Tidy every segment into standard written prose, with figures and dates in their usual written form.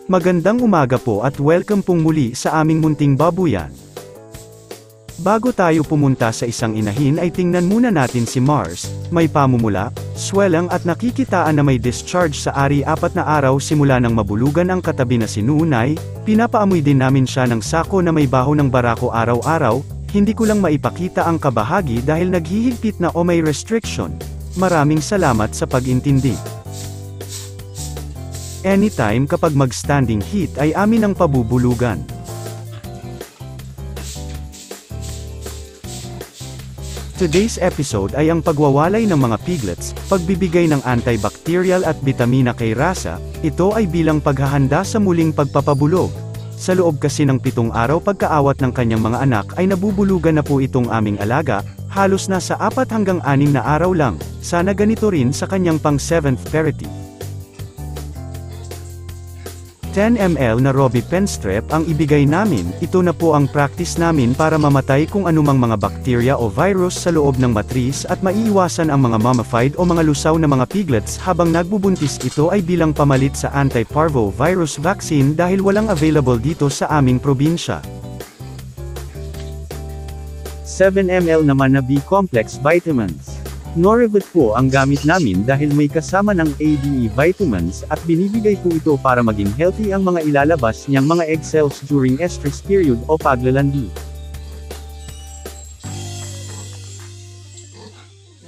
Magandang umaga po at welcome pong muli sa aming munting babuyan. Bago tayo pumunta sa isang inahin ay tingnan muna natin si Mars, may pamumula, swellang at nakikitaan na may discharge sa ari 4 na araw simula nang mabulugan ang katabi na si Nunay, pinapaamoy din namin siya ng sako na may baho ng barako araw-araw, hindi ko lang maipakita ang kabahagi dahil naghihigpit na o may restriction. Maraming salamat sa pag-intindi. Anytime kapag mag-standing heat ay amin ang pabubulugan. Today's episode ay ang pagwawalay ng mga piglets, pagbibigay ng antibacterial at bitamina kay Rasa, ito ay bilang paghahanda sa muling pagpapabulog. Sa loob kasi ng 7 araw pagkaawat ng kanyang mga anak ay nabubulugan na po itong aming alaga, halos nasa 4 hanggang 6 na araw lang, sana ganito rin sa kanyang pang 7th parity. 10 ml na Robipen strep ang ibigay namin, ito na po ang practice namin para mamatay kung anumang mga bakterya o virus sa loob ng matris at maiiwasan ang mga mummified o mga lusaw na mga piglets habang nagbubuntis. Ito ay bilang pamalit sa anti-parvovirus vaccine dahil walang available dito sa aming probinsya. 7 ml naman na B-complex vitamins. Norevit po ang gamit namin dahil may kasama ng ADE vitamins at binibigay ko ito para maging healthy ang mga ilalabas niyang mga egg cells during estrus period o paglalandi.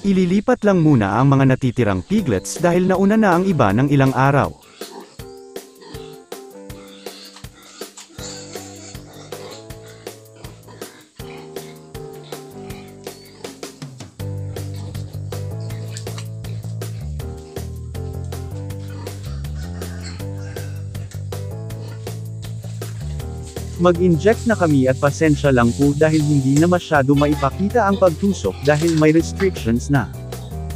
Ililipat lang muna ang mga natitirang piglets dahil nauna na ang iba ng ilang araw. Mag-inject na kami at pasensya lang po dahil hindi na masyado maipakita ang pagtusok dahil may restrictions na.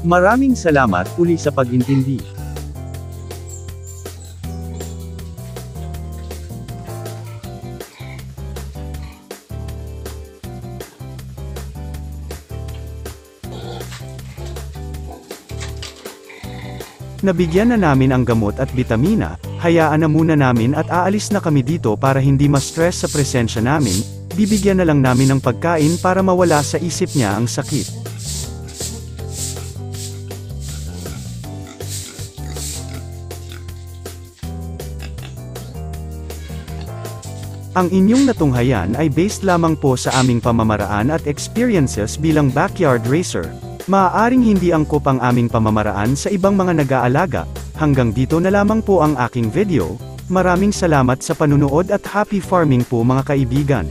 Maraming salamat uli sa pag-intindi. Nabigyan na namin ang gamot at bitamina, hayaan na muna namin at aalis na kami dito para hindi ma-stress sa presensya namin, bibigyan na lang namin ng pagkain para mawala sa isip niya ang sakit. Ang inyong natunghayan ay based lamang po sa aming pamamaraan at experiences bilang backyard racer. Maaaring hindi angkop ang aming pamamaraan sa ibang mga nag-aalaga. Hanggang dito na lamang po ang aking video. Maraming salamat sa panunood at happy farming po mga kaibigan.